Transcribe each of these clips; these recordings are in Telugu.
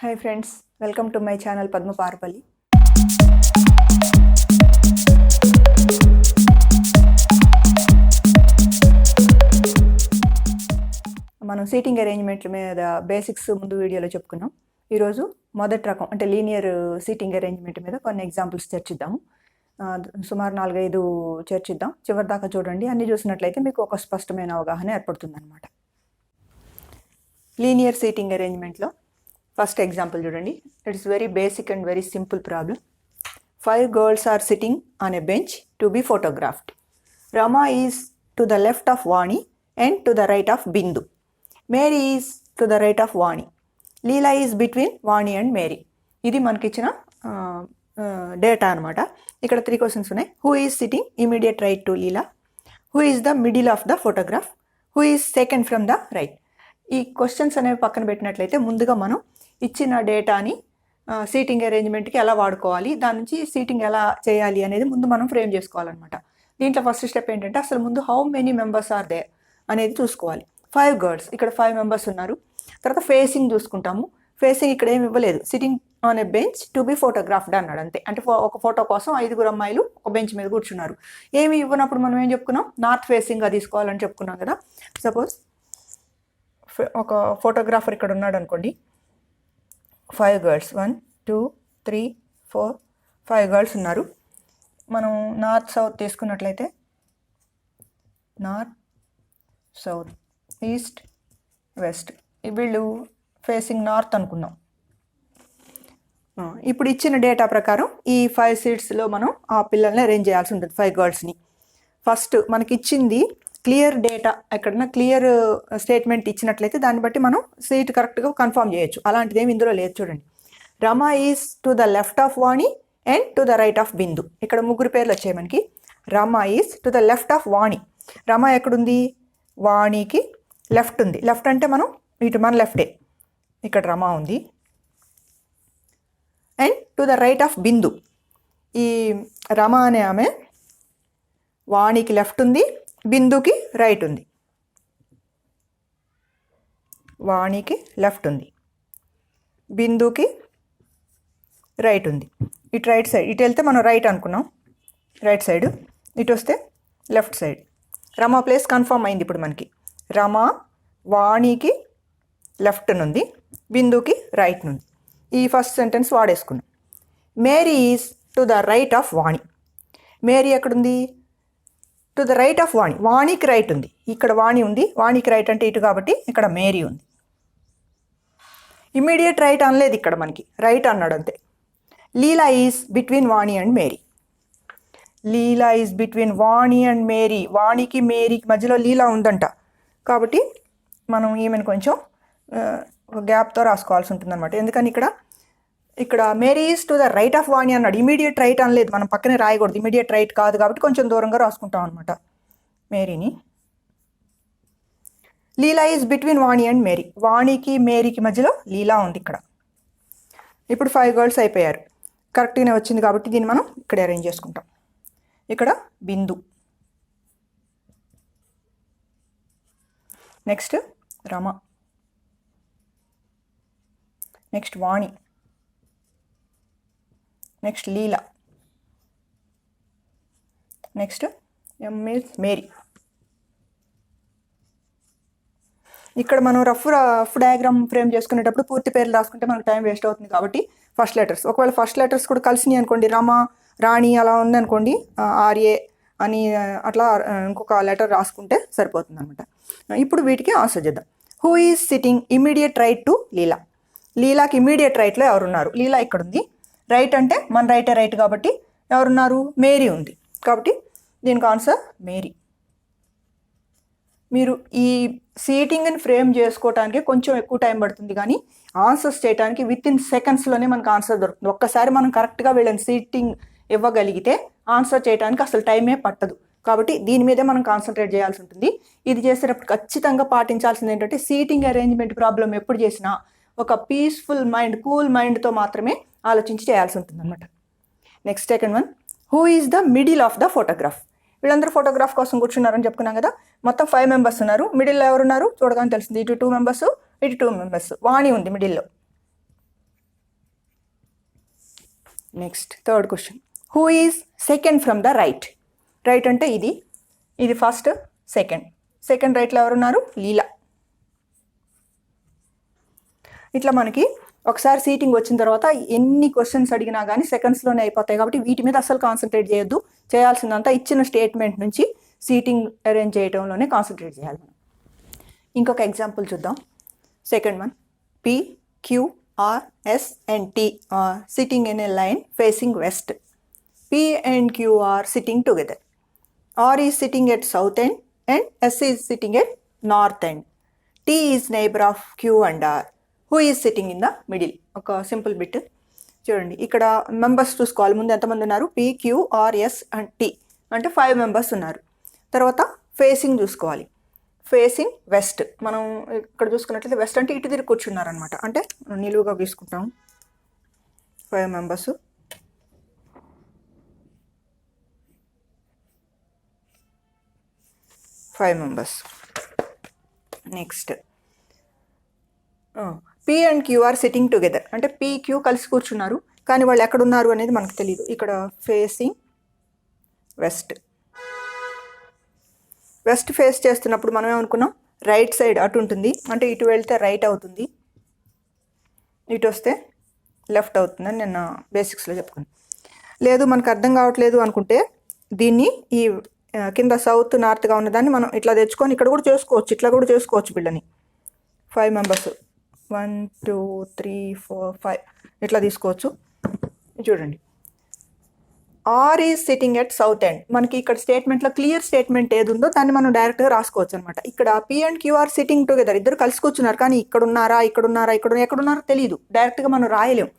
Hi friends, welcome to my channel Padma Parpalli. మనం సీటింగ్ అరేంజ్మెంట్ల మీద బేసిక్స్ ముందు వీడియోలో చెప్పుకున్నాం. ఈరోజు మొదటి రకం అంటే లీనియర్ సీటింగ్ అరేంజ్మెంట్ మీద కొన్ని ఎగ్జాంపుల్స్ చర్చిద్దాము. సుమారు 4-5 చర్చిద్దాం. చివరి దాకా చూడండి. అన్ని చూసినట్లయితే మీకు ఒక స్పష్టమైన అవగాహన ఏర్పడుతుందన్నమాట. లీనియర్ సీటింగ్ అరేంజ్మెంట్లో ఫస్ట్ ఎగ్జాంపుల్ చూడండి. It is very basic and very simple problem. 5 girls are sitting on a bench to be photographed. Rama is to the left of Vani and to the right of Bindu. Mary is to the right of Vani. Leela is between Vani and Mary. ఇది మనకి ఇచ్చిన డేటా అనమాట. ఇక్కడ 3 క్వశ్చన్స్ ఉన్నాయి. Who is sitting immediate right to Leela? Who is the middle of the photograph? Who is second from the right? ఈ క్వశ్చన్స్ అనేవి పక్కన పెట్టినట్లయితే ముందుగా మనం ఇచ్చిన డేటాని సీటింగ్ అరేంజ్మెంట్కి ఎలా వాడుకోవాలి, దాని నుంచి సీటింగ్ ఎలా చేయాలి అనేది ముందు మనం ఫ్రేమ్ చేసుకోవాలన్నమాట. దీంట్లో ఫస్ట్ స్టెప్ ఏంటంటే అసలు ముందు how many members are there అనేది చూసుకోవాలి. 5 girls, ఇక్కడ 5 members ఉన్నారు. తర్వాత ఫేసింగ్ చూసుకుంటాము. ఫేసింగ్ ఇక్కడ ఏమి ఇవ్వలేదు. Sitting on a bench to be photographed అన్నాడు అంతే. అంటే ఒక ఫోటో కోసం 5 అమ్మాయిలు ఒక బెంచ్ మీద కూర్చున్నారు. ఏమి ఇవ్వనప్పుడు మనం ఏం చెప్పుకున్నాం, నార్త్ ఫేసింగ్గా తీసుకోవాలని చెప్పుకున్నాం కదా. సపోజ్ ఒక ఫోటోగ్రాఫర్ ఇక్కడ ఉన్నాడు అనుకోండి. 5 girls, 1 2 3 4 5 girls ఉన్నారు. మనం నార్త్ సౌత్ తీసుకున్నట్లయితే నార్త్ సౌత్ ఈస్ట్ వెస్ట్, వీళ్ళు ఫేసింగ్ నార్త్ అనుకుందాం. ఇప్పుడు ఇచ్చిన డేటా ప్రకారం ఈ 5 seatsలో మనం ఆ పిల్లల్ని అరేంజ్ చేయాల్సి ఉంటుంది, 5 girlsని. ఫస్ట్ మనకి ఇచ్చింది క్లియర్ డేటా, ఎక్కడన్నా క్లియర్ స్టేట్మెంట్ ఇచ్చినట్లయితే దాన్ని బట్టి మనం సీట్ కరెక్ట్గా కన్ఫర్మ్ చేయొచ్చు. అలాంటిది ఏమి ఇందులో లేదు. చూడండి, Rama is to the left of Vani and to the right of Bindu. ఇక్కడ 3 పేర్లు వచ్చాయి మనకి. Rama is to the left of Vani. Rama ఎక్కడుంది? వాణికి లెఫ్ట్ ఉంది. లెఫ్ట్ అంటే మనం ఇటు మన లెఫ్టే, ఇక్కడ రమా ఉంది. And to the right of Bindu, ఈ రమా అనే ఆమె వాణికి లెఫ్ట్ ఉంది, బిందుకి రైట్ ఉంది. వాణికి లెఫ్ట్ ఉంది, బిందుకి రైట్ ఉంది. ఇటు రైట్ సైడ్, ఇటు వెళ్తే మనం రైట్ అనుకున్నాం, రైట్ సైడ్. ఇటు వస్తే లెఫ్ట్ సైడ్. రమా ప్లేస్ కన్ఫర్మ్ అయింది ఇప్పుడు మనకి. రమా వాణికి లెఫ్ట్ నుండి, బిందుకి రైట్ నుండి. ఈ ఫస్ట్ సెంటెన్స్ వాడేసుకున్నాం. Mary is to the right of Vani. Mary ఎక్కడుంది? To the right of Vani. వాణికి రైట్ ఉంది, ఇక్కడ వాణి ఉంది. వాణికి రైట్ అంటే ఇటు కాబట్టి ఇక్కడ మేరీ ఉంది. ఇమీడియట్ రైట్ అనలేదు ఇక్కడ మనకి, రైట్ అన్నాడు అంతే. Leela is between Vani and Mary. Leela is between Vani and Mary. వాణికి మేరీకి మధ్యలో లీలా ఉందంట కాబట్టి మనం ఈమెను కొంచెం ఒక గ్యాప్తో రాసుకోవాల్సి ఉంటుంది అనమాట. ఎందుకని ఇక్కడ Mary is to the right of Vani అన్నాడు, ఇమీడియట్ రైట్ అనలేదు. మనం పక్కనే రాయకూడదు, ఇమీడియట్ రైట్ కాదు కాబట్టి కొంచెం దూరంగా రాసుకుంటాం అనమాట మేరీని. Leela is between Vani and Mary. వాణికి మేరీకి మధ్యలో లీలా ఉంది ఇక్కడ. ఇప్పుడు 5 girls అయిపోయారు. కరెక్ట్గానే వచ్చింది కాబట్టి దీన్ని మనం ఇక్కడ అరేంజ్ చేసుకుంటాం. ఇక్కడ బిందు, నెక్స్ట్ రమ, నెక్స్ట్ వాణి, నెక్స్ట్ లీలా, నెక్స్ట్ మేరీ. ఇక్కడ మనం రఫ్ డయాగ్రామ్ ఫ్రేమ్ చేసుకునేటప్పుడు పూర్తి పేర్లు రాసుకుంటే మనకు టైం వేస్ట్ అవుతుంది కాబట్టి ఫస్ట్ లెటర్స్, ఒకవేళ ఫస్ట్ లెటర్స్ కూడా కలిసినాయి అనుకోండి, రమ రాణి అలా ఉందనుకోండి, ఆర్ఏ అని అట్లా ఇంకొక లెటర్ రాసుకుంటే సరిపోతుంది అనమాట. ఇప్పుడు వీటికి ఆన్సర్ చేద్దాం. Who is sitting immediate right to Leela? లీలాకి ఇమీడియట్ రైట్లో ఎవరున్నారు? లీలా ఇక్కడ ఉంది. రైట్ అంటే మన రైటే రైట్ కాబట్టి ఎవరున్నారు? మేరీ ఉంది. కాబట్టి దీనికి ఆన్సర్ మేరీ. మీరు ఈ సీటింగ్ని ఫ్రేమ్ చేసుకోవడానికి కొంచెం ఎక్కువ టైం పడుతుంది, కానీ ఆన్సర్స్ చేయడానికి వితిన్ సెకండ్స్లోనే మనకు ఆన్సర్ దొరుకుతుంది. ఒక్కసారి మనం కరెక్ట్గా వీళ్ళని సీటింగ్ ఇవ్వగలిగితే ఆన్సర్ చేయడానికి అసలు టైమే పట్టదు. కాబట్టి దీని మీదే మనం కాన్సన్ట్రేట్ చేయాల్సి ఉంటుంది. ఇది చేసేటప్పుడు ఖచ్చితంగా పాటించాల్సింది ఏంటంటే సీటింగ్ అరేంజ్మెంట్ ప్రాబ్లం ఎప్పుడు చేసినా ఒక పీస్ఫుల్ మైండ్, కూల్ మైండ్తో మాత్రమే ఆలోచించి చేయాల్సి ఉంటుంది అనమాట. Next second one, who is the middle of the photograph? వీళ్ళందరూ ఫోటోగ్రాఫ్ కోసం కూర్చున్నారని చెప్పుకున్నాం కదా. మొత్తం 5 members ఉన్నారు. మిడిల్లో ఎవరున్నారు చూడగానే తెలిసింది, ఇటు 2 members, ఇటు 2 members. వాణి ఉంది మిడిల్లో. Next third question, who is second from the right? Right అంటే ఇది ఫస్ట్, సెకండ్ రైట్లో ఎవరున్నారు? లీలా. ఇట్లా మనకి ఒకసారి సీటింగ్ వచ్చిన తర్వాత ఎన్ని క్వశ్చన్స్ అడిగినా కానీ సెకండ్స్లోనే అయిపోతాయి కాబట్టి వీటి మీద అసలు కాన్సన్ట్రేట్ చేయొద్దు. చేయాల్సిందంతా ఇచ్చిన స్టేట్మెంట్ నుంచి సీటింగ్ అరేంజ్ చేయడంలోనే కాన్సన్ట్రేట్ చేయాలి మనం. ఇంకొక ఎగ్జాంపుల్ చూద్దాం. Second one, P, Q, R, S and T are sitting in a line facing west. P and Q are sitting together. R is sitting at south end and S is sitting at north end. T is neighbor of Q and R. Who is sitting in the middle? ఒక సింపుల్ బిట్ చూడండి. ఇక్కడ మెంబర్స్ చూసుకోవాలి. ముందు ఎంతమంది ఉన్నారు? P, Q, R, S and T అంటే 5 మెంబర్స్ ఉన్నారు. తర్వాత ఫేసింగ్ చూసుకోవాలి. Facing west. మనం ఇక్కడ చూసుకున్నట్లయితే వెస్ట్ అంటే ఇటు తిరిగి కూర్చున్నారనమాట. అంటే నిలువుగా తీసుకుంటాం. 5 members. Next P and Q are sitting together అంటే P, Q కలిసి కూర్చున్నారు కానీ వాళ్ళు ఎక్కడున్నారు అనేది మనకు తెలియదు. ఇక్కడ ఫేసింగ్ వెస్ట్ ఫేస్ చేస్తున్నప్పుడు మనం ఏమనుకున్నాం? రైట్ సైడ్ అటు ఉంటుంది అంటే ఇటు వెళ్తే రైట్ అవుతుంది, ఇటు వస్తే లెఫ్ట్ అవుతుందని నేను బేసిక్స్లో చెప్పుకున్నాను. లేదు మనకు అర్థం కావట్లేదు అనుకుంటే దీన్ని ఈ కింద సౌత్ నార్త్గా ఉన్నదాన్ని మనం ఇట్లా తెచ్చుకొని ఇక్కడ కూడా చేసుకోవచ్చు, ఇట్లా కూడా చేసుకోవచ్చు. బిళ్ళని 5 మెంబర్స్ 1 2 3 4 5 ఇట్లా తీసుకోవచ్చు. చూడండి, R is sitting at south end. మనకి ఇక్కడ స్టేట్మెంట్లో క్లియర్ స్టేట్మెంట్ ఏది ఉందో దాన్ని మనం డైరెక్ట్గా రాసుకోవచ్చు అనమాట. ఇక్కడ P and Q are sitting together, ఇద్దరు కలిసి కూర్చున్నారు కానీ ఎక్కడున్నారో తెలియదు, డైరెక్ట్గా మనం రాయలేం.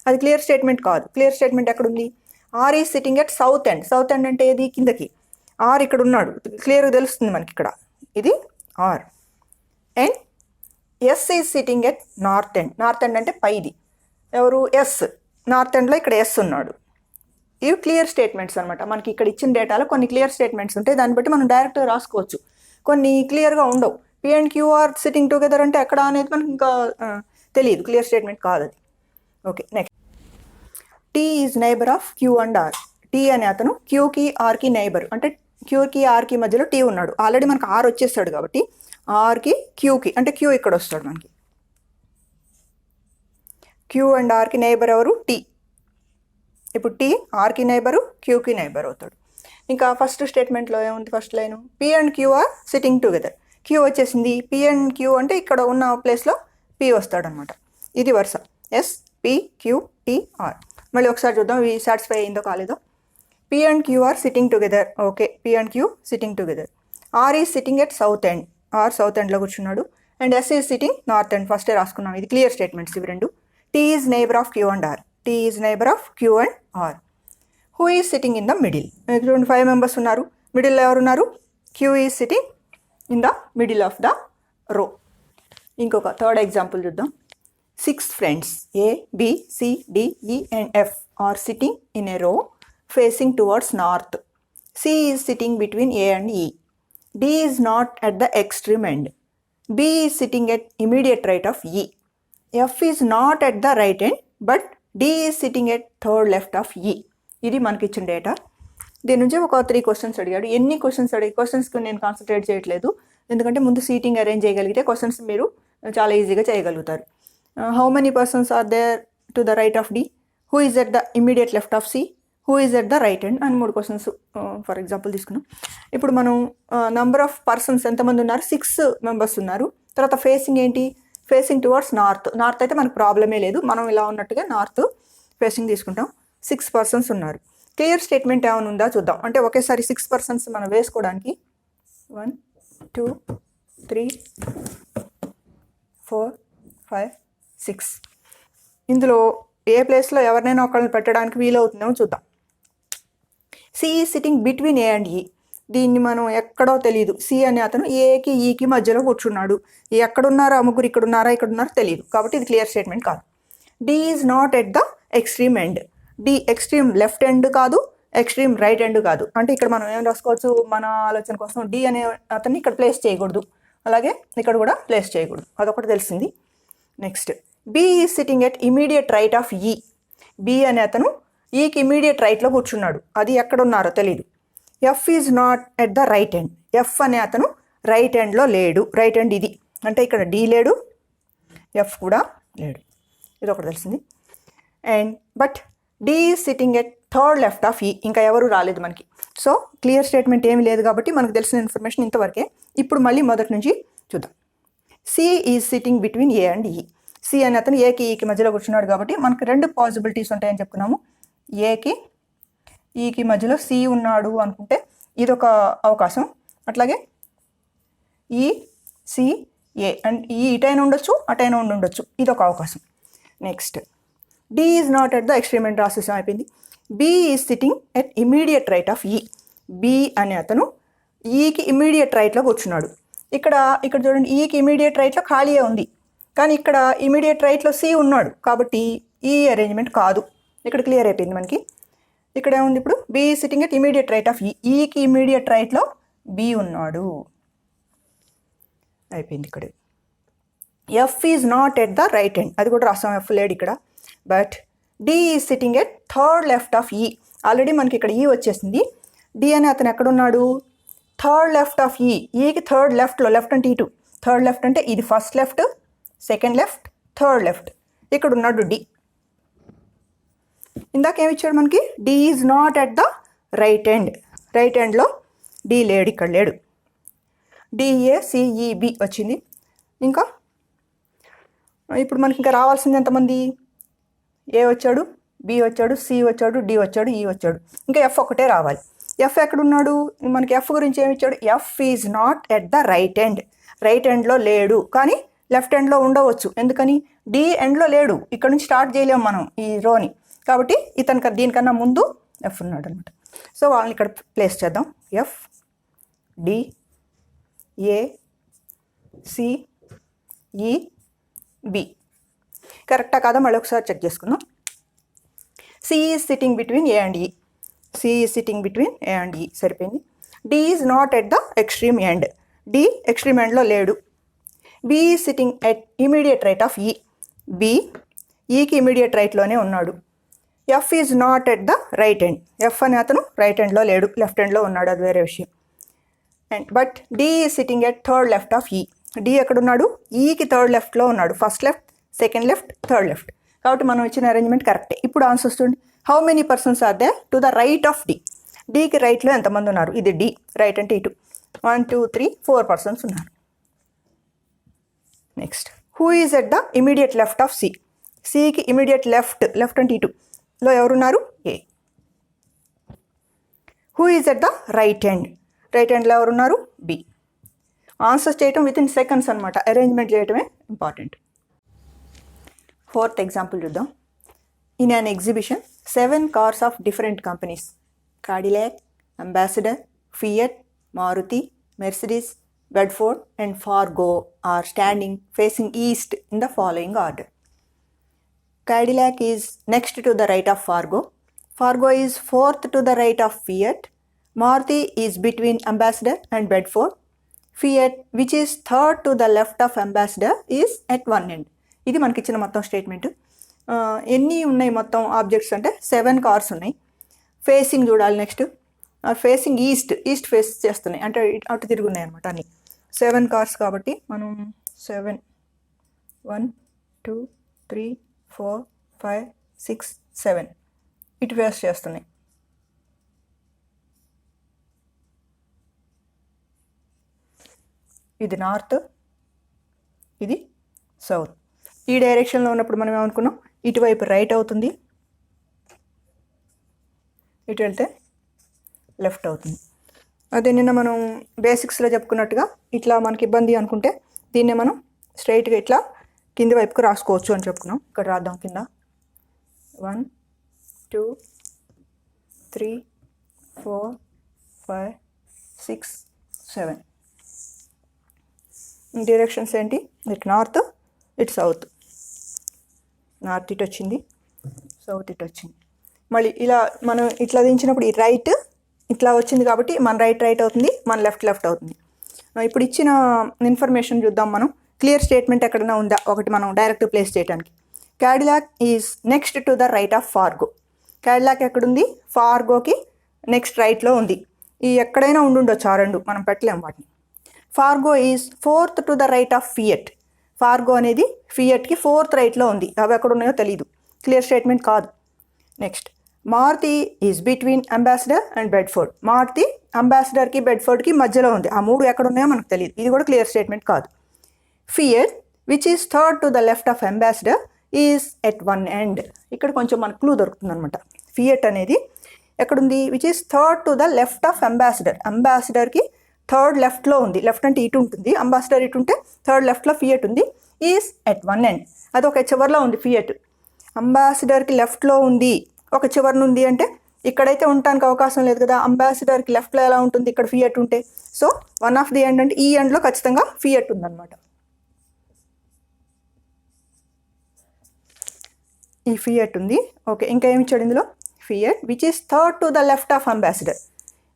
అది క్లియర్ స్టేట్మెంట్ కాదు. క్లియర్ స్టేట్మెంట్ ఎక్కడుంది? R is sitting at south end అంటే ఏది? కిందకి. ఆర్ ఇక్కడ ఉన్నాడు, క్లియర్గా తెలుస్తుంది మనకి ఇక్కడ, ఇది R. And S is sitting at north end అంటే పైది. ఎవరు? ఎస్. నార్త్ ఎండ్లో ఇక్కడ ఎస్ ఉన్నాడు. ఇవి క్లియర్ స్టేట్మెంట్స్ అనమాట. మనకి ఇక్కడ ఇచ్చిన డేటాలో కొన్ని క్లియర్ స్టేట్మెంట్స్ ఉంటాయి, దాన్ని బట్టి మనం డైరెక్ట్గా రాసుకోవచ్చు. కొన్ని క్లియర్గా ఉండవు. P and Q are sitting together అంటే ఎక్కడ అనేది మనకి ఇంకా తెలియదు, క్లియర్ స్టేట్మెంట్ కాదు అది. Okay, next T is neighbour of Q and R. T అనే అతను Qకి Rకి నైబర్ అంటే Qకి Rకి మధ్యలో T ఉన్నాడు. ఆల్రెడీ మనకు R వచ్చేస్తాడు కాబట్టి ఆర్కి Qకి అంటే Q ఇక్కడ వస్తాడు మనకి. Q అండ్ Rకి నైబర్ ఎవరు? T. ఇప్పుడు T ఆర్కి నైబరు, Qకి నైబర్ అవుతాడు. ఇంకా ఫస్ట్ స్టేట్మెంట్లో ఏముంది? First line P and Q are sitting together. Q వచ్చేసింది. P అండ్ Q అంటే ఇక్కడ ఉన్న ప్లేస్లో P వస్తాడు అనమాట. ఇది వరుస S P Q T R. మళ్ళీ ఒకసారి చూద్దాం ఇవి సాటిస్ఫై అయిందో కాలేదో. P and Q are sitting together. Okay, P and Q sitting together. R is sitting at south end. R south ఎండ్లో కూర్చున్నాడు. And S is sitting north end. ఫస్టే రాసుకున్నాం, ఇది క్లియర్ స్టేట్మెంట్స్ ఇవి రెండు. T is neighbour of Q and R. T is neighbour of Q and R. Who is sitting in the middle? చూడండి 5 మెంబర్స్ ఉన్నారు. మిడిల్లో ఎవరున్నారు? Q is sitting in the middle of the రో. ఇంకొక థర్డ్ ఎగ్జాంపుల్ చూద్దాం. 6 friends A, B, C, D, E and F are sitting in a row facing towards north. C is sitting between A and E. D is not at the extreme end. B is sitting at immediate right of E. F is not at the right end but D is sitting at third left of E. ఇది మనకి ఇచ్చిన డేటా. దీని నుంచి ఒక 3 క్వశ్చన్స్ అడిగాడు. ఎన్ని క్వశ్చన్స్కి నేను కాన్సన్ట్రేట్ చేయట్లేదు, ఎందుకంటే ముందు సీటింగ్ అరేంజ్ చేయగలిగితే క్వశ్చన్స్ మీరు చాలా ఈజీగా చేయగలుగుతారు. How many persons are there to the right of D? Who is at the immediate left of C? Who is at the right end? అని 3 క్వశ్చన్స్ ఫర్ ఎగ్జాంపుల్ తీసుకున్నాం. ఇప్పుడు మనం నంబర్ ఆఫ్ పర్సన్స్ ఎంతమంది ఉన్నారు? 6 మెంబర్స్ ఉన్నారు. తర్వాత ఫేసింగ్ ఏంటి? ఫేసింగ్ టువర్డ్స్ నార్త్ అయితే మనకు ప్రాబ్లమే లేదు, మనం ఇలా ఉన్నట్టుగా నార్త్ ఫేసింగ్ తీసుకుంటాం. 6 పర్సన్స్ ఉన్నారు. క్లియర్ స్టేట్మెంట్ ఏమైనా ఉందా చూద్దాం. అంటే ఒకేసారి 6 పర్సన్స్ మనం వేసుకోవడానికి 1 2 3 4 5 6 ఇందులో ఏ ప్లేస్లో ఎవరినైనా ఒకళ్ళని పెట్టడానికి వీలవుతుందేమో చూద్దాం. సి ఈ సిట్టింగ్ బిట్వీన్ ఏ అండ్ ఈ. దీన్ని మనం ఎక్కడో తెలియదు. సి అనే అతను ఏకి ఈకి మధ్యలో కూర్చున్నాడు. ఎక్కడున్నారా? ముగ్గురు ఇక్కడున్నారా తెలియదు, కాబట్టి ఇది క్లియర్ స్టేట్మెంట్ కాదు. D is not at the extreme end. D extreme left end కాదు, ఎక్స్ట్రీమ్ రైట్ ఎండ్ కాదు. అంటే ఇక్కడ మనం ఏం రాసుకోవచ్చు? మన ఆలోచన కోసం డి అనే అతన్ని ఇక్కడ ప్లేస్ చేయకూడదు, అలాగే ఇక్కడ కూడా ప్లేస్ చేయకూడదు, అదొకటి తెలిసింది. Next B is sitting at immediate right of E. B అనే అతను ఈకి ఇమీడియట్ రైట్లో కూర్చున్నాడు. అది ఎక్కడున్నారో తెలియదు. F is not at the right end. F అనే అతను రైట్ ఎండ్లో లేడు. రైట్ ఎండ్ ఇది అంటే ఇక్కడ డి లేడు, ఎఫ్ కూడా లేడు. ఇది ఒకటి తెలిసింది. And but D is sitting at third left of E. ఇంకా ఎవరు రాలేదు మనకి. సో క్లియర్ స్టేట్మెంట్ ఏమీ లేదు కాబట్టి మనకు తెలిసిన ఇన్ఫర్మేషన్ ఇంతవరకే. ఇప్పుడు మళ్ళీ మొదటి నుంచి చూద్దాం. C is sitting between A and E. C అనే అతను ఏకి ఈకి మధ్యలో కూర్చున్నాడు కాబట్టి మనకు రెండు పాసిబిలిటీస్ ఉంటాయని చెప్పుకున్నాము. ఏకి ఈకి మధ్యలో సి ఉన్నాడు అనుకుంటే ఇదొక అవకాశం. అట్లాగే ఈ సి ఏ అండ్ ఈ ఇటైనా ఉండొచ్చు, అటైనా ఉండొచ్చు, ఇదొక అవకాశం. Next D is not at the extreme end రాసేస్ అయిపోయింది. B is sitting at immediate right of E. B అనే అతను ఈకి ఇమీడియట్ రైట్లో కూర్చున్నాడు. ఇక్కడ చూడండి, ఈకి ఇమీడియట్ రైట్లో ఖాళీయే ఉంది, కానీ ఇక్కడ ఇమీడియట్ రైట్లో సి ఉన్నాడు కాబట్టి ఈ అరేంజ్మెంట్ కాదు. ఇక్కడ క్లియర్ అయిపోయింది మనకి. ఇక్కడ ఏముంది ఇప్పుడు, B sitting at immediate right of E. ఈకి ఇమీడియట్ రైట్లో బి ఉన్నాడు, అయిపోయింది. ఇక్కడ F is not at the right end, అది కూడా రాసాం, ఎఫ్ లేడు ఇక్కడ. But D is sitting at third left of E. Already మనకి ఇక్కడ ఈ వచ్చేసింది. డి అనే అతను ఎక్కడున్నాడు, థర్డ్ లెఫ్ట్ ఆఫ్ ఈ. ఈకి థర్డ్ లెఫ్ట్లో, లెఫ్ట్ అంటే ఇటు, థర్డ్ లెఫ్ట్ అంటే ఇది first left, second left, third left. ఇక్కడ ఉన్నాడు డి. ఇందాక ఏమి ఇచ్చాడు మనకి, D is not at the right end. Right ఎండ్లో డి లేడు, ఇక్కడ లేడు. డిఏసిఈబి వచ్చింది. ఇంకా ఇప్పుడు మనకి ఇంకా రావాల్సింది ఎంతమంది, ఏ వచ్చాడు, బి వచ్చాడు, సి వచ్చాడు, డి వచ్చాడు, ఈ వచ్చాడు. ఇంకా ఎఫ్ ఒకటే రావాలి. ఎఫ్ ఎక్కడున్నాడు, మనకి ఎఫ్ గురించి ఏమి ఇచ్చాడు, F is not at the right end. Right ఎండ్లో లేడు, కానీ లెఫ్ట్ ఎండ్లో ఉండవచ్చు. ఎందుకని, డి ఎండ్లో లేడు, ఇక్కడ నుంచి స్టార్ట్ చేయలేము మనం ఈ రోని, కాబట్టి దీనికన్నా ముందు ఎఫ్ ఉన్నాడు అనమాట. సో వాళ్ళని ఇక్కడ ప్లేస్ చేద్దాం. F, D, A, C, E, B. కరెక్టా కాదా మళ్ళీ ఒకసారి చెక్ చేసుకుందాం. C is sitting between A and E. C is sitting between A and E, సరిపోయింది. D is not at the extreme end. D extreme ఎండ్లో లేడు. B is sitting at immediate right of E. B ఈకి ఇమీడియట్ రైట్లోనే ఉన్నాడు. F is not at the right end. F అనే అతను రైట్ ఎండ్లో లేడు, లెఫ్ట్ ఎండ్లో ఉన్నాడు, అది వేరే విషయం. And but D is sitting at third left of E. D ఎక్కడున్నాడు, ఈకి థర్డ్ లెఫ్ట్లో ఉన్నాడు, first left, second left, third left. కాబట్టి మనం ఇచ్చిన అరేంజ్మెంట్ కరెక్టే. ఇప్పుడు ఆన్సర్స్ చూడండి. How many persons are they to the right of D. డికి రైట్లో ఎంతమంది ఉన్నారు, ఇది డి, రైట్ అంటే ఇటు. 1 2 3 4 పర్సన్స్ ఉన్నారు. Next who is at the immediate left of C. సికి ఇమీడియట్ లెఫ్ట్, లెఫ్ట్ అంటే ఇటులో ఎవరున్నారు, A. Who is at the right end. Right ఎండ్లో ఎవరున్నారు, బి. ఆన్సర్స్ చేయటం వితిన్ సెకండ్స్ అనమాట, అరేంజ్మెంట్ చేయటమే ఇంపార్టెంట్. ఫోర్త్ ఎగ్జాంపుల్ చూద్దాం. In an exhibition 7 cars of different companies, Cadillac, Ambassador, Fiat, Maruti, Mercedes, Bedford and Fargo are standing facing east in the following order. Cadillac is next to the right of Fargo. Fargo is fourth to the right of Fiat. Maruti is between Ambassador and Bedford. Fiat, which is third to the left of Ambassador, is at one end. ఇది మనకి ఇచ్చిన మొత్తం స్టేట్మెంట్. ఎన్ని ఉన్నాయి మొత్తం ఆబ్జెక్ట్స్ అంటే 7 కార్స్ ఉన్నాయి. ఫేసింగ్ చూడాలి. నెక్స్ట్ ఫేసింగ్ ఈస్ట్ ఫేస్ చేస్తున్నాయి, అంటే అటు తిరుగున్నాయి అనమాట అన్ని. 7 కార్స్ కాబట్టి మనం 7 1 2 3 4 5 6 7 ఇటు ఫేస్ చేస్తున్నాయి. ఇది నార్త్, ఇది సౌత్. ఈ డైరెక్షన్లో ఉన్నప్పుడు మనం ఏమనుకున్నాం, ఇటువైపు రైట్ అవుతుంది, ఇటు వెళ్తే లెఫ్ట్ అవుతుంది. అదే నిన్న మనం బేసిక్స్లో చెప్పుకున్నట్టుగా ఇట్లా మనకి ఇబ్బంది అనుకుంటే దీన్నే మనం స్ట్రైట్గా ఇట్లా కింది వైపుకు రాసుకోవచ్చు అని చెప్పుకున్నాం. ఇక్కడ రాద్దాం. కింద 1 2 3 4 5 6 7. డైరెక్షన్స్ ఏంటి, ఇటు నార్త్, ఇటు సౌత్. నార్త్ ఇటు వచ్చింది, సౌత్ ఇటు వచ్చింది. మళ్ళీ ఇలా మనం ఇట్లా దించినప్పుడు ఈ రైట్ ఇట్లా వచ్చింది కాబట్టి మన రైట్ అవుతుంది, మన లెఫ్ట్ అవుతుంది. ఇప్పుడు ఇచ్చిన ఇన్ఫర్మేషన్ చూద్దాం మనం. క్లియర్ స్టేట్మెంట్ ఎక్కడైనా ఉందా ఒకటి మనం డైరెక్ట్ ప్లేస్ చేయడానికి. Cadillac is next to the right of Fargo. Cadillac ఎక్కడుంది? ఫార్గోకి నెక్స్ట్ రైట్లో ఉంది. ఈ ఎక్కడైనా ఉండుండొచ్చు ఆ రెండు, మనం పెట్టలేం వాటిని. Fargo is 4th to the right of Fiat. Fargo అనేది ఫియట్కి 4th రైట్లో ఉంది. అవి ఎక్కడ ఉన్నాయో తెలియదు, క్లియర్ స్టేట్మెంట్ కాదు. Next, Maruti is between Ambassador and Bedford. Maruti అంబాసిడర్కి బెడ్ఫోర్డ్కి మధ్యలో ఉంది. ఆ మూడు ఎక్కడ ఉన్నాయో మనకు తెలియదు, ఇది కూడా క్లియర్ స్టేట్మెంట్ కాదు. Fiat which is 3rd to the left of Ambassador is at one end. ఇక్కడ కొంచెం మనకు క్లూ దొరుకుతుంది అనమాట. ఫియట్ అనేది ఎక్కడుంది? Which is 3rd to the left of Ambassador. అంబాసిడర్కి 3rd లెఫ్ట్లో ఉంది. లెఫ్ట్ అంటే ఇటు ఉంటుంది, అంబాసిడర్ ఇటు ఉంటే 3rd లెఫ్ట్లో ఫియట్ ఉంది. ఈజ్ ఎట్ వన్ ఎండ్, అది ఒక చివరిలో ఉంది ఫియట్. అంబాసిడర్కి లెఫ్ట్లో ఉంది, ఒక చివరిన ఉంది అంటే ఇక్కడైతే ఉండటానికి అవకాశం లేదు కదా. అంబాసిడర్కి లెఫ్ట్లో ఎలా ఉంటుంది? ఇక్కడ ఫియట్ ఉంటే. So one of the end అంటే ఈ ఎండ్లో ఖచ్చితంగా ఫియట్ ఉందన్నమాట. ఈ ఫియట్ ఉంది. ఓకే, ఇంకా ఏమి ఇచ్చాడు ఇందులో? Fiat which is 3rd to the left of ambassador.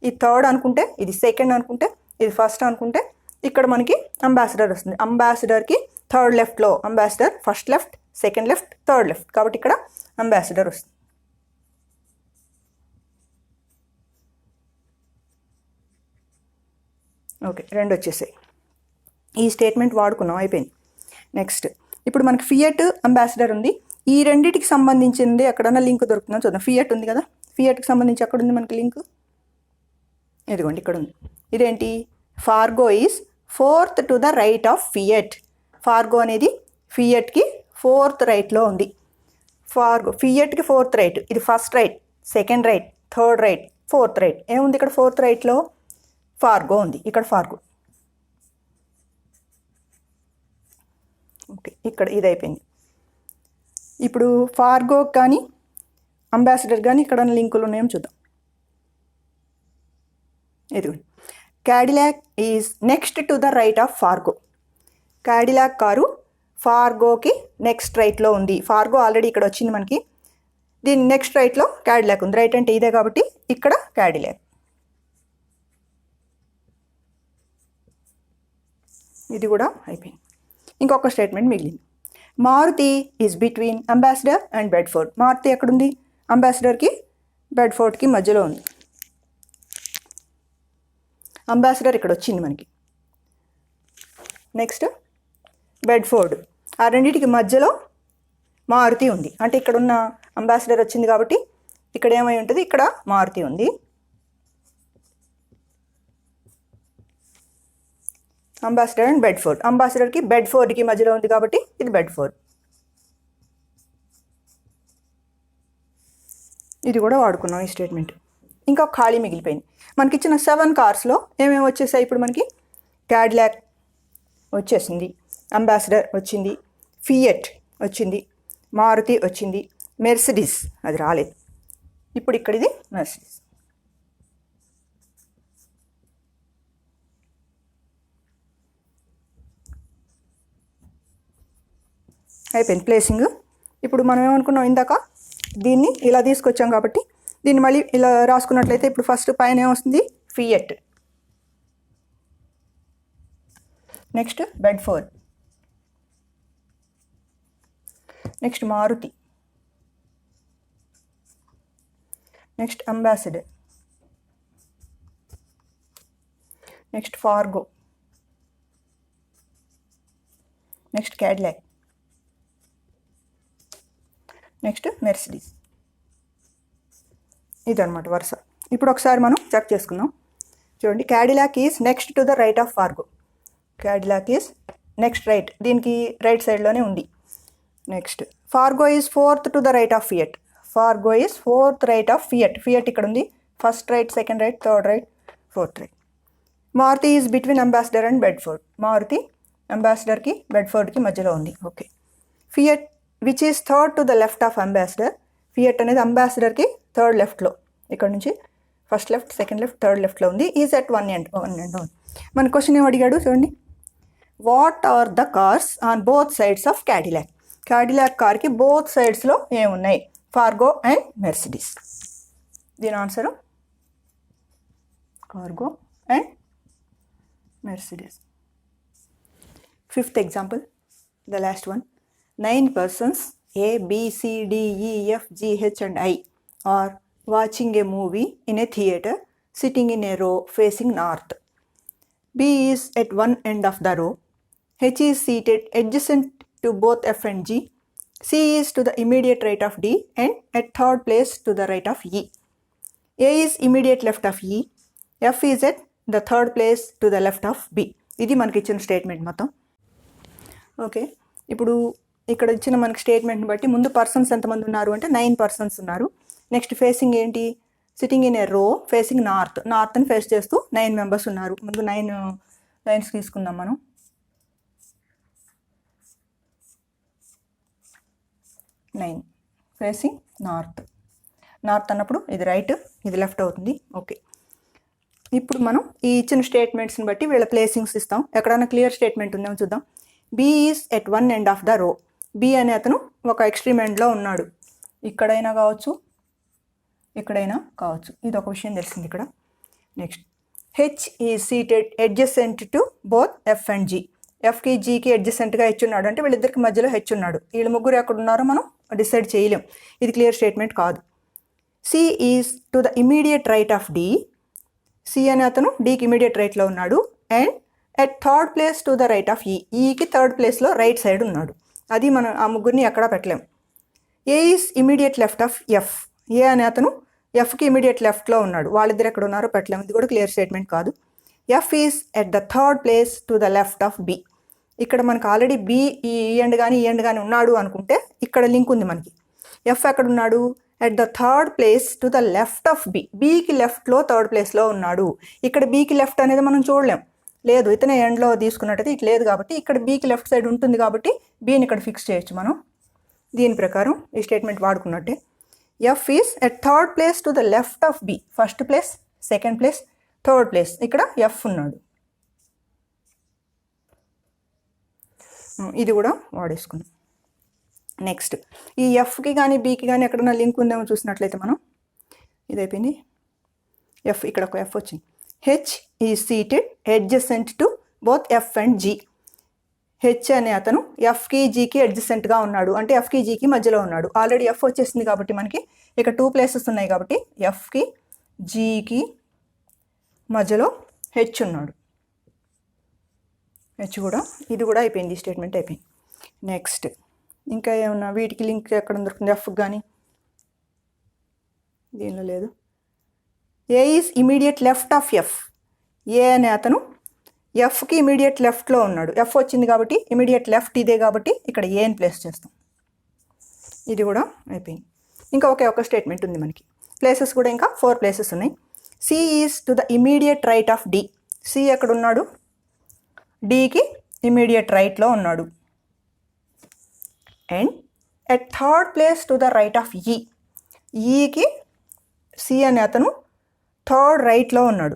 ఈ 3rd అనుకుంటే, ఇది 2nd అనుకుంటే, ఇది 1st అనుకుంటే, ఇక్కడ మనకి అంబాసిడర్ వస్తుంది. అంబాసిడర్కి 3rd లెఫ్ట్లో, ambassador 1st left, 2nd left, 3rd left, కాబట్టి ఇక్కడ అంబాసిడర్ వస్తుంది. ఓకే, రెండు వచ్చేసాయి. ఈ స్టేట్మెంట్ వాడుకున్నాం, అయిపోయింది. నెక్స్ట్, ఇప్పుడు మనకి ఫియట్ అంబాసిడర్ ఉంది. ఈ రెండింటికి సంబంధించింది ఎక్కడన్నా లింక్ దొరుకుతుందో చూద్దాం. ఫియట్ ఉంది కదా, ఫియట్కి సంబంధించి ఎక్కడ ఉంది మనకి లింక్? ఇదిగోండి, ఇక్కడ ఉంది. ఇదేంటి? Fargo is 4th to the right of Fiat. Fargo అనేది ఫియట్కి 4th రైట్లో ఉంది. ఫార్గో ఫియట్కి 4th రైట్, ఇది 1st right, 2nd right, 3rd right, 4th right. ఏముంది ఇక్కడ? 4th రైట్లో ఫార్గో ఉంది, ఇక్కడ ఫార్గో. ఓకే, ఇక్కడ ఇది అయిపోయింది. ఇప్పుడు ఫార్గో కానీ అంబాసిడర్ కానీ ఇక్కడ లింకులు ఉన్నాయో చూద్దాం. ఇదిగోండి, Cadillac is next to the right of Fargo. Cadillac car ఫార్గోకి నెక్స్ట్ రైట్లో ఉంది. ఫార్గో ఆల్రెడీ ఇక్కడ వచ్చింది మనకి, దీని నెక్స్ట్ రైట్లో క్యాడిలాక్ ఉంది. రైట్ అంటే ఇదే కాబట్టి ఇక్కడ క్యాడిలాక్. ఇది కూడా అయిపోయింది. ఇంకొక స్టేట్మెంట్ మిగిలింది. Maruti is between Ambassador and Bedford. Maruti ఎక్కడుంది? అంబాసిడర్కి బెడ్ఫోర్డ్కి మధ్యలో ఉంది. అంబాసిడర్ ఇక్కడ వచ్చింది మనకి. నెక్స్ట్ బెడ్ఫోర్డ్, ఆ రెండింటికి మధ్యలో మారుతి ఉంది. అంటే ఇక్కడ ఉన్న అంబాసిడర్ వచ్చింది కాబట్టి ఇక్కడ ఏమై ఉంటుంది? ఇక్కడ మారుతి ఉంది. అంబాసిడర్ అండ్ బెడ్ఫోర్డ్, అంబాసిడర్కి బెడ్ఫోర్డ్కి మధ్యలో ఉంది కాబట్టి ఇది బెడ్ఫోర్డ్. ఇది కూడా వాడుకున్నాం ఈ స్టేట్మెంట్. ఇంకా ఖాళీ మిగిలిపోయింది. మనకి ఇచ్చిన 7 కార్స్లో ఏమేమి వచ్చేసాయి? ఇప్పుడు మనకి క్యాడిలాక్ వచ్చేసింది, అంబాసిడర్ వచ్చింది, ఫియట్ వచ్చింది, మారుతి వచ్చింది, మెర్సిడీస్ అది రాలేదు. ఇప్పుడు ఇక్కడ ఇది మెర్సిడీస్. అయిపోయింది ప్లేసింగ్. ఇప్పుడు మనం ఏమనుకున్నాం ఇందాక? దీన్ని ఇలా తీసుకొచ్చాం కాబట్టి దీన్ని మళ్ళీ ఇలా రాసుకున్నట్లయితే ఇప్పుడు ఫస్ట్ పైన ఏమొస్తుంది? Fiat, next Bedford, next Maruti, next Ambassador, next Fargo, next Cadillac, next Mercedes. ఇదన్నమాట వరుస. ఇప్పుడు ఒకసారి మనం చెక్ చేసుకుందాం. చూడండి, Cadillac is next to the right of Fargo. Cadillac is next right, దీనికి రైట్ సైడ్లోనే ఉంది. Next Fargo is 4th to the right of Fiat. Fargo is 4th right of Fiat. Fiat ఇక్కడ ఉంది, 1st right, 2nd right, 3rd right, 4th right. Maruti is between Ambassador and Bedford. Maruti అంబాసిడర్కి బెడ్ఫోర్డ్కి మధ్యలో ఉంది. Okay. Fiat which is 3rd to the left of Ambassador. Fiat అనేది అంబాసిడర్కి 3rd లెఫ్ట్లో, ఇక్కడ నుంచి 1st left, 2nd left, 3rd లెఫ్ట్లో ఉంది. ఈజ్ అట్ వన్ ఎండ్ ఉంది. మన క్వశ్చన్ ఏం అడిగాడు చూడండి. What are the cars on both sides of Cadillac. Cadillac కార్కి బోత్ సైడ్స్లో ఏమున్నాయి? Fargo and Mercedes. దీని answer Fargo and Mercedes. 5th example, the last one. 9 persons A, B, C, D, E, F, G, H and I are watching a movie in a theatre sitting in a row facing north. B is at one end of the row. H is seated adjacent to both F and G. C is to the immediate right of D and at third place to the right of E. A is immediate left of E. F is at the third place to the left of B. ఇది మనకి ఇచ్చిన స్టేట్మెంట్ మొత్తం. ఓకే, ఇప్పుడు ఇక్కడ ఇచ్చిన మనకి స్టేట్మెంట్ని బట్టి ముందు పర్సన్స్ ఎంతమంది ఉన్నారు అంటే 9 పర్సన్స్ ఉన్నారు. నెక్స్ట్ ఫేసింగ్ ఏంటి, సిట్టింగ్ ఇన్ ఏ రో ఫేసింగ్ నార్త్ని ఫేస్ చేస్తూ 9 మెంబర్స్ ఉన్నారు. ముందు 9 లైన్స్ తీసుకుందాం మనం. 9 ఫేసింగ్ నార్త్ అన్నప్పుడు ఇది రైట్, ఇది లెఫ్ట్ అవుతుంది. ఓకే, ఇప్పుడు మనం ఈ ఇచ్చిన స్టేట్మెంట్స్ని బట్టి వీళ్ళ ప్లేసింగ్స్ ఇస్తాం. ఎక్కడైనా క్లియర్ స్టేట్మెంట్ ఉందేమో చూద్దాం. B is at one end of the row. B అనే అతను ఒక ఎక్స్ట్రీమ్ ఎండ్లో ఉన్నాడు. ఇక్కడైనా కావచ్చు, ఇక్కడైనా కావచ్చు. ఇది ఒక విషయం తెలిసింది ఇక్కడ. Next H is seated adjacent to both F and G. ఎఫ్కి జీకి అడ్జసెంట్గా హెచ్ ఉన్నాడు అంటే వీళ్ళిద్దరికి మధ్యలో హెచ్ ఉన్నాడు. వీళ్ళు ముగ్గురు ఎక్కడ ఉన్నారో మనం డిసైడ్ చేయలేం. ఇది క్లియర్ స్టేట్మెంట్ కాదు. C is to the immediate right of D. C అనే అతను డీకి ఇమీడియట్ రైట్లో ఉన్నాడు. And at third place to the right of E. ఈకి థర్డ్ ప్లేస్లో రైట్ సైడ్ ఉన్నాడు. అది మనం ఆ ముగ్గురిని ఎక్కడా పెట్టలేం. A is immediate left of F. A అనే అతను ఎఫ్కి ఇమీడియట్ లెఫ్ట్లో ఉన్నాడు. వాళ్ళిద్దరు ఎక్కడ ఉన్నారో పెట్టలేము. ఇది కూడా క్లియర్ స్టేట్మెంట్ కాదు. F is at the third place to the left of B. ఇక్కడ మనకు ఆల్రెడీ బి ఈ ఎండ్ కానీ ఉన్నాడు అనుకుంటే ఇక్కడ లింక్ ఉంది మనకి. ఎఫ్ ఎక్కడ ఉన్నాడు, at the third place to the left of B. బీకి లెఫ్ట్లో థర్డ్ ప్లేస్లో ఉన్నాడు. ఇక్కడ బీకి లెఫ్ట్ అనేది మనం చూడలేం. లేదు, ఇతనే ఎండ్లో తీసుకున్నట్టయితే ఇటు లేదు కాబట్టి ఇక్కడ బీకి లెఫ్ట్ సైడ్ ఉంటుంది కాబట్టి బీని ఇక్కడ ఫిక్స్ చేయొచ్చు మనం. దీని ప్రకారం ఈ స్టేట్మెంట్ వాడుకున్నట్టే. F is at third place to the left of B. First place, second place, third place, ఇక్కడ ఎఫ్ ఉన్నాడు. ఇది కూడా వాడేసుకున్నాం. నెక్స్ట్ ఈ ఎఫ్కి కానీ బీకి కానీ ఎక్కడన్నా లింక్ ఉందేమో చూసినట్లయితే మనం, ఇది అయిపోయింది. ఎఫ్, ఇక్కడ ఒక ఎఫ్ వచ్చింది. H is seated adjacent to both F and G. H అనే అతను ఎఫ్కి జీకి అడ్జసెంట్గా ఉన్నాడు అంటే ఎఫ్కి జీకి మధ్యలో ఉన్నాడు. ఆల్రెడీ ఎఫ్ వచ్చేసింది కాబట్టి మనకి ఇక 2 ప్లేసెస్ ఉన్నాయి కాబట్టి ఎఫ్కి జీకి మధ్యలో హెచ్ ఉన్నాడు. హెచ్ కూడా, ఇది కూడా అయిపోయింది. ఈ స్టేట్మెంట్ అయిపోయింది. నెక్స్ట్ ఇంకా ఏమన్నా వీటికి లింక్ ఎక్కడ దొరుకుతుంది, ఎఫ్కి కానీ దీనిలో లేదు. A is immediate left of F. A అనే అతను ఎఫ్కి ఇమీడియట్ లెఫ్ట్లో ఉన్నాడు. ఎఫ్ వచ్చింది కాబట్టి ఇమీడియట్ లెఫ్ట్ ఇదే కాబట్టి ఇక్కడ ఏని ప్లేస్ చేస్తాం. ఇది కూడా అయిపోయింది. ఇంకా ఒక స్టేట్మెంట్ ఉంది మనకి. ప్లేసెస్ కూడా ఇంకా 4 ప్లేసెస్ ఉన్నాయి. C is to the immediate right of D. C ఎక్కడ ఉన్నాడు, డీకి ఇమీడియట్ రైట్లో ఉన్నాడు. And at third place to the right of E. ఈకి సి అనే అతను థర్డ్ రైట్లో ఉన్నాడు.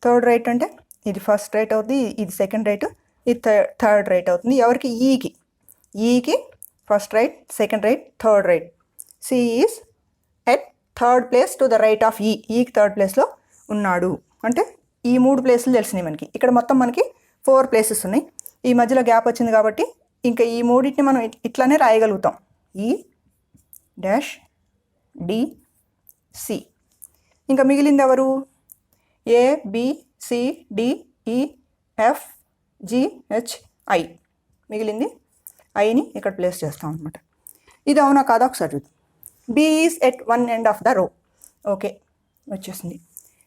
థర్డ్ రైట్ అంటే ఇది ఫస్ట్ రైట్ అవుతుంది, ఇది సెకండ్ రైట్, ఇది థర్డ్ రైట్ అవుతుంది. ఎవరికి, ఈకి first right, second right, third right. C is at third place to the right of ఈకి థర్డ్ ప్లేస్లో ఉన్నాడు. అంటే ఈ 3 ప్లేసులు తెలిసినాయి మనకి. ఇక్కడ మొత్తం మనకి 4 ప్లేసెస్ ఉన్నాయి. ఈ మధ్యలో గ్యాప్ వచ్చింది కాబట్టి ఇంకా ఈ 3టిని మనం ఇట్లానే రాయగలుగుతాం. ఈ డాష్ డి సి. ఇంకా మిగిలింది ఎవరు, ఏ బి సి డి ఈ ఎఫ్ జి హెచ్ ఐ. మిగిలింది ఐని ఇక్కడ ప్లేస్ చేస్తాం అనమాట. ఇది అవునా కాదా ఒకసారి చూద్దాం. B is at one end of the row. Okay, వచ్చేసింది.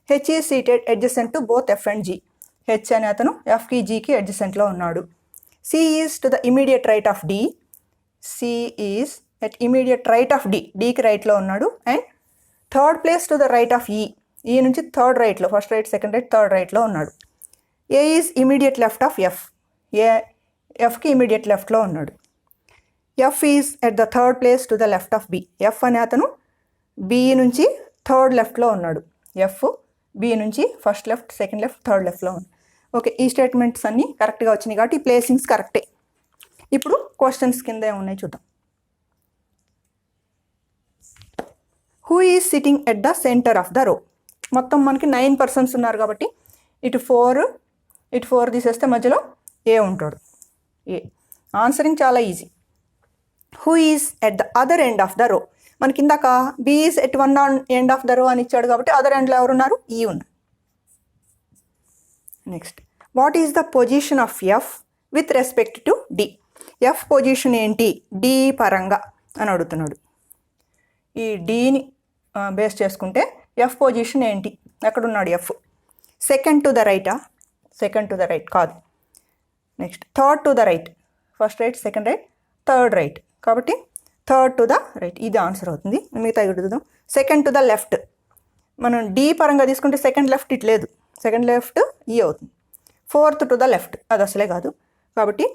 H is seated adjacent to both F and G. H అనే అతను ఎఫ్కి జీకి అడ్జసెంట్లో ఉన్నాడు. C is to the immediate right of D. C is at immediate right of D. డీకి రైట్లో ఉన్నాడు. And third place to the right of E నుంచి థర్డ్ రైట్లో, first right, second right, third రైట్లో ఉన్నాడు. A is immediate left of F. ఎఫ్కి ఇమీడియట్ లెఫ్ట్లో ఉన్నాడు. F is at the third place to the left of B. F అనే అతను బి నుంచి థర్డ్ లెఫ్ట్లో ఉన్నాడు. ఎఫ్ బి నుంచి first left, second left, third లెఫ్ట్లో ఉంది. ఓకే, ఈ స్టేట్మెంట్స్ అన్నీ కరెక్ట్గా వచ్చినాయి కాబట్టి ఈ ప్లేసింగ్స్ కరెక్టే. ఇప్పుడు క్వశ్చన్స్ కింద ఏమున్నాయి చూద్దాం. Who is sitting at the centre of the రో. మొత్తం మనకి 9 పర్సన్స్ ఉన్నారు కాబట్టి ఇటు 4 తీసేస్తే మధ్యలో ఏ ఉంటాడు. ఏ ఆన్సరింగ్ చాలా easy. Who is at the other end of the row. మనకి ఇందాక B is at one end of the row అని ఇచ్చాడు కాబట్టి అదర్ ఎండ్లో ఎవరున్నారు ఈ ఉన్నారు. Next what is the position of F with respect to D. F position ఏంటి డి పరంగా అని అడుగుతున్నాడు. ఈ డీని బేస్ చేసుకుంటే ఎఫ్ పొజిషన్ ఏంటి, ఎక్కడున్నాడు ఎఫ్? సెకండ్ టు ద రైటా? సెకండ్ టు ద రైట్ కాదు. Next third to the right. First right, second right, third right. కాబట్టి థర్డ్ టు ద రైట్ ఇది ఆన్సర్ అవుతుంది. మిగతా చూద్దాం. Second to the left. మనం డి పరంగా తీసుకుంటే సెకండ్ లెఫ్ట్ ఇట్ లేదు, సెకండ్ లెఫ్ట్ ఈ అవుతుంది. ఫోర్త్ టు ద లెఫ్ట్ అది అసలే కాదు. కాబట్టి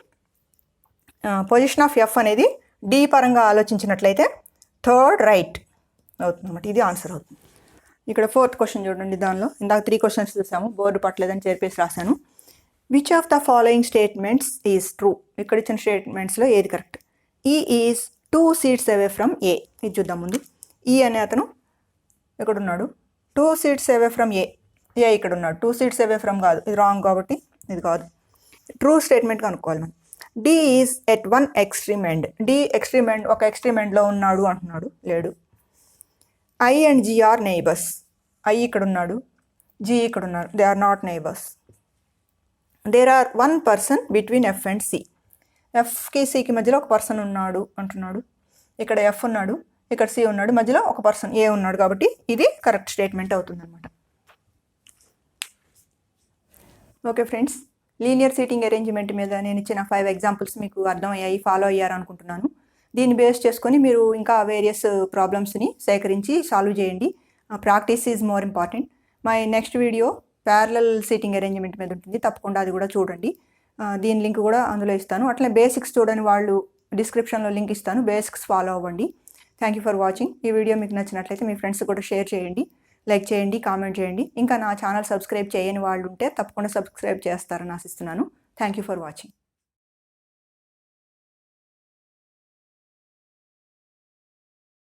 పొజిషన్ ఆఫ్ ఎఫ్ అనేది డి పరంగా ఆలోచించినట్లయితే థర్డ్ రైట్ అవుతుంది అన్నమాట. ఇది ఆన్సర్ అవుతుంది. ఇక్కడ ఫోర్త్ క్వశ్చన్ చూడండి. దానిలో ఇందాక 3 క్వశ్చన్స్ చూసాము, బోర్డు పట్టలేదని చెప్పేసి రాశాను. Which of the following statements is true. ఇక్కడ ఇచ్చిన స్టేట్మెంట్స్లో ఏది కరెక్ట్? ఈ ఈజ్ 2 seats అవే ఫ్రమ్ ఏ. ఇది చూద్దాం ముందు. ఈ అనే అతను ఎక్కడున్నాడు? 2 seats అవే ఫ్రమ్ ఏ. ఏ ఇక్కడ ఉన్నాడు. 2 seats అవే ఫ్రమ్ కాదు, ఇది రాంగ్ కాబట్టి ఇది కాదు. ట్రూ స్టేట్మెంట్ కనుక్కోవాలి మనం. D is at one extreme end. D extreme end, ఒక ఎక్స్ట్రీమ్ ఎండ్లో ఉన్నాడు అంటున్నాడు, లేడు. I and G are neighbours. I ఇక్కడ ఉన్నాడు, జీ ఇక్కడ ఉన్నారు, they are not neighbours. There are one person between F and C. ఎఫ్కి సికి మధ్యలో ఒక పర్సన్ ఉన్నాడు అంటున్నాడు. ఇక్కడ ఎఫ్ ఉన్నాడు, ఇక్కడ సి ఉన్నాడు, మధ్యలో ఒక పర్సన్ ఏ ఉన్నాడు. కాబట్టి ఇది కరెక్ట్ స్టేట్మెంట్ అవుతుంది అనమాట. Okay friends, linear seating arrangement మీద నేను ఇచ్చిన 5 ఎగ్జాంపుల్స్ మీకు అర్థమయ్యాయి, ఫాలో అయ్యారు అనుకుంటున్నాను. దీన్ని బేస్ చేసుకొని మీరు ఇంకా వేరియస్ ప్రాబ్లమ్స్ని సేకరించి సాల్వ్ చేయండి. Practice is more important. My next video parallel seating arrangement మీద ఉంటుంది, తప్పకుండా అది కూడా చూడండి. దీని లింక్ కూడా అందులో ఇస్తాను. అట్లనే బేసిక్స్ చూడని వాళ్ళు డిస్క్రిప్షన్లో లింక్ ఇస్తాను, బేసిక్స్ ఫాలో అవ్వండి. Thank you for watching. ఈ వీడియో మీకు నచ్చినట్లయితే మీ ఫ్రెండ్స్ కూడా షేర్ చేయండి, లైక్ చేయండి, కామెంట్ చేయండి. ఇంకా నా ఛానల్ సబ్స్క్రైబ్ చేయని వాళ్ళు ఉంటే తప్పకుండా సబ్స్క్రైబ్ చేస్తారని ఆశిస్తున్నాను. Thank you for watching.